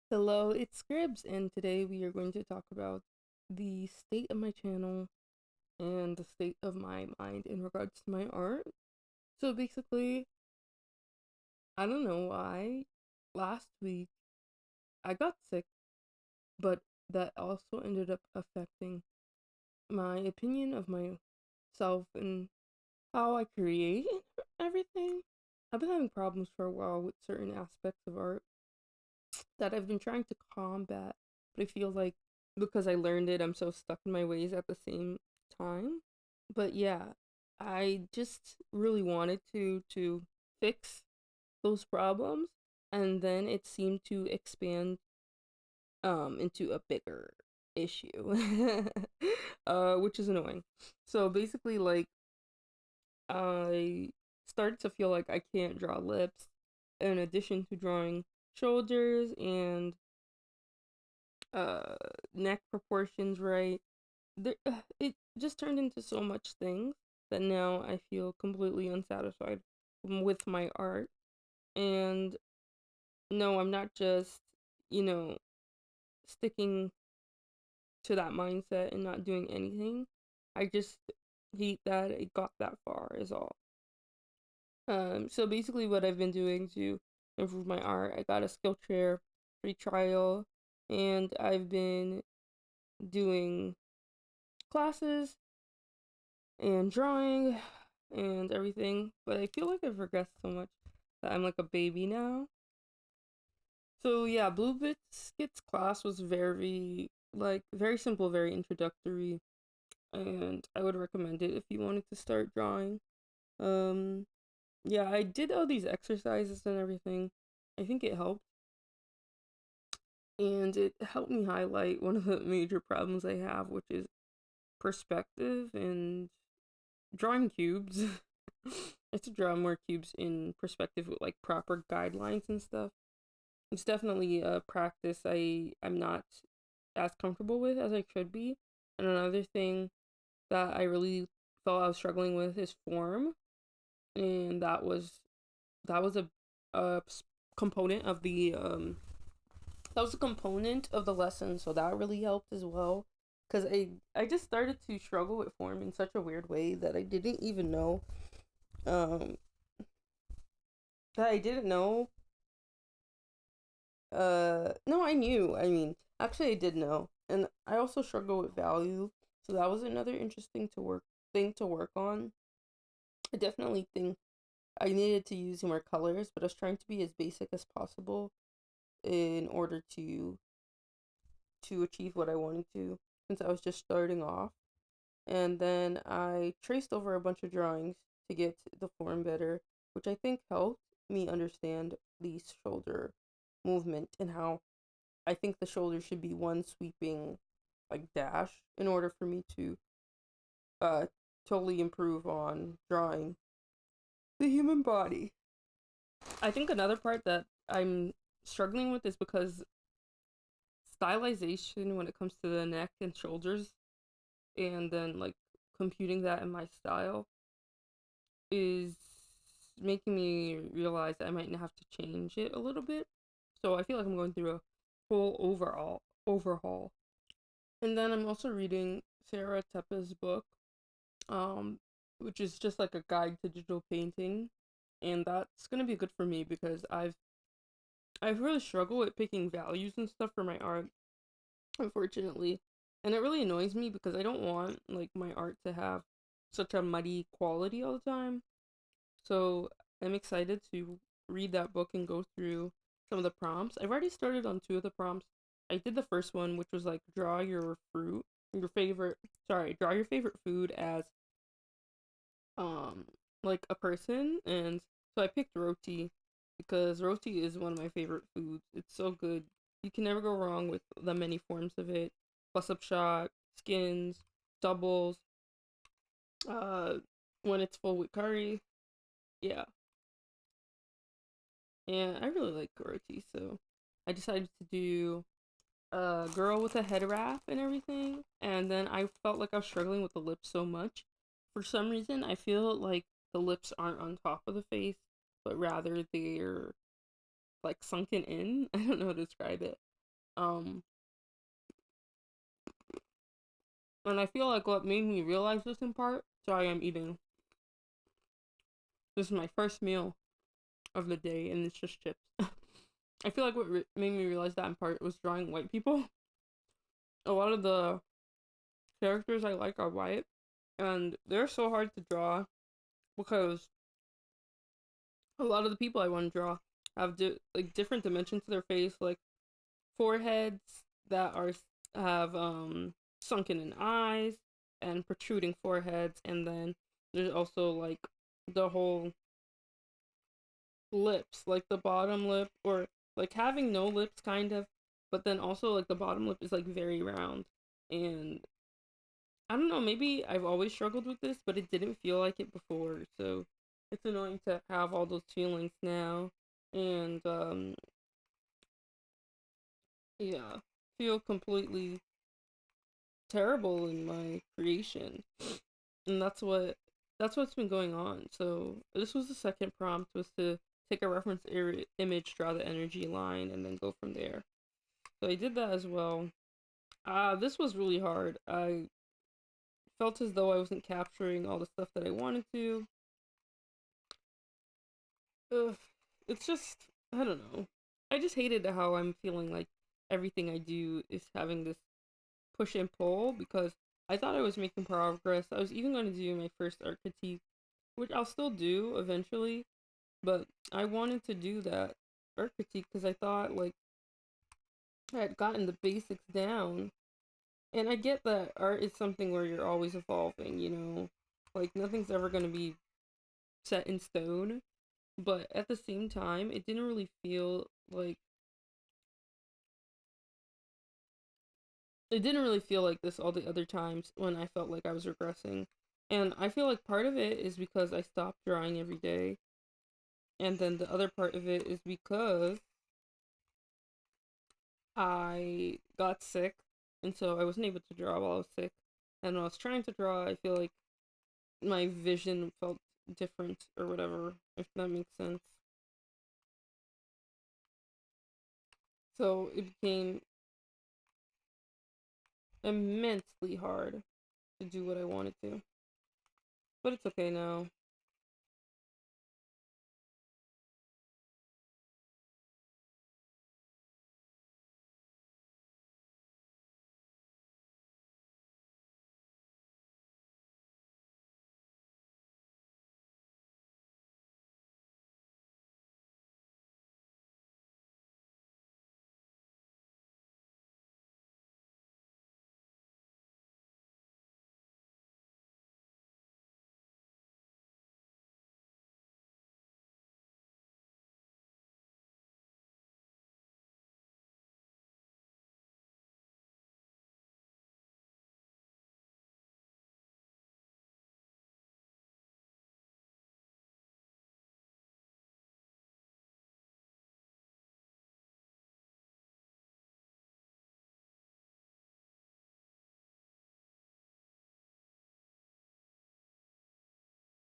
Hello, it's Scribs, and today we are going to talk about the state of my channel and the state of my mind in regards to my art. So basically, I don't know why, last week I got sick, but that also ended up affecting my opinion of myself and how I create and everything. I've been having problems for a while with certain aspects of art that I've been trying to combat, but I feel like because I learned it, I'm so stuck in my ways at the same time. But yeah, I just really wanted to fix those problems, and then it seemed to expand into a bigger issue. Which is annoying. So basically, like, I started to feel like I can't draw lips in addition to drawing shoulders and uh neck proportions right. It just turned into so much things that now I feel completely unsatisfied with my art. And no, I'm not just, you know, sticking to that mindset and not doing anything. I just hate that it got that far is all. So basically what I've been doing to improve my art, I got a Skillshare free trial, and I've been doing classes and drawing and everything, but I feel like I've regressed so much that I'm like a baby now. So yeah, Blue Biscuits class was very simple, very introductory, and I would recommend it if you wanted to start drawing. Um yeah, I did all these exercises and everything. I think it helped, and it helped me highlight one of the major problems I have, which is perspective and drawing cubes. I have to draw more cubes in perspective with like proper guidelines and stuff. It's definitely a practice I'm not as comfortable with as I should be. And another thing that I really felt I was struggling with is form, and that was a component of the that was a component of the lesson, so that really helped as well. Cause I just started to struggle with form in such a weird way that I didn't even know um that I didn't know. No, I knew. I mean, actually, I did know, and I also struggle with value, so that was another interesting to work thing to work on. I definitely think I needed to use more colors, but I was trying to be as basic as possible in order to achieve what I wanted to, since I was just starting off. And then I traced over a bunch of drawings to get the form better, which I think helped me understand the shoulder movement and how I think the shoulder should be one sweeping like dash in order for me to uh totally improve on drawing the human body. I think another part that I'm struggling with is because stylization when it comes to the neck and shoulders, and then like computing that in my style, is making me realize I might have to change it a little bit. So I feel like I'm going through a full overall overhaul. And then I'm also reading Sarah Tepes' book, um, which is just like a guide to digital painting, and that's gonna be good for me because I've really struggled with picking values and stuff for my art, unfortunately, and it really annoys me because I don't want like my art to have such a muddy quality all the time. So I'm excited to read that book and go through some of the prompts. I've already started on two of the prompts. I did the first one, which was like draw your favorite food as um like a person, and so I picked roti because roti is one of my favorite foods. It's so good. You can never go wrong with the many forms of it. Plus up shot, skins, doubles, uh when it's full with curry. Yeah. And I really like roti, so I decided to do a girl with a head wrap and everything. And then I felt like I was struggling with the lips so much. For some reason, I feel like the lips aren't on top of the face, but rather they're like sunken in. I don't know how to describe it. Um, and I feel like what made me realize this in part, sorry, I'm eating. This is my first meal of the day, and it's just chips. I feel like what made me realize that in part was drawing white people. A lot of the characters I like are white, and they're so hard to draw because a lot of the people I want to draw have like different dimensions to their face, like foreheads that are have sunken in eyes and protruding foreheads, and then there's also like the whole lips, like the bottom lip, or like having no lips kind of, but then also like the bottom lip is like very round. And I don't know, maybe I've always struggled with this, but it didn't feel like it before, so it's annoying to have all those feelings now. And yeah, feel completely terrible in my creation. And that's what's been going on. So this was the second prompt, was to take a reference image, draw the energy line, and then go from there. So I did that as well. This was really hard. I felt as though I wasn't capturing all the stuff that I wanted to. Ugh, it's just, I don't know. I just hated how I'm feeling like everything I do is having this push and pull, because I thought I was making progress. I was even going to do my first art critique, which I'll still do eventually, but I wanted to do that art critique because I thought like I had gotten the basics down. And I get that art is something where you're always evolving, you know? Like nothing's ever going to be set in stone, but at the same time, it didn't really feel like this all the other times when I felt like I was regressing. And I feel like part of it is because I stopped drawing every day. And then the other part of it is because I got sick. And so I wasn't able to draw while I was sick. And when I was trying to draw, I feel like my vision felt different or whatever, if that makes sense. So it became immensely hard to do what I wanted to. But it's okay now.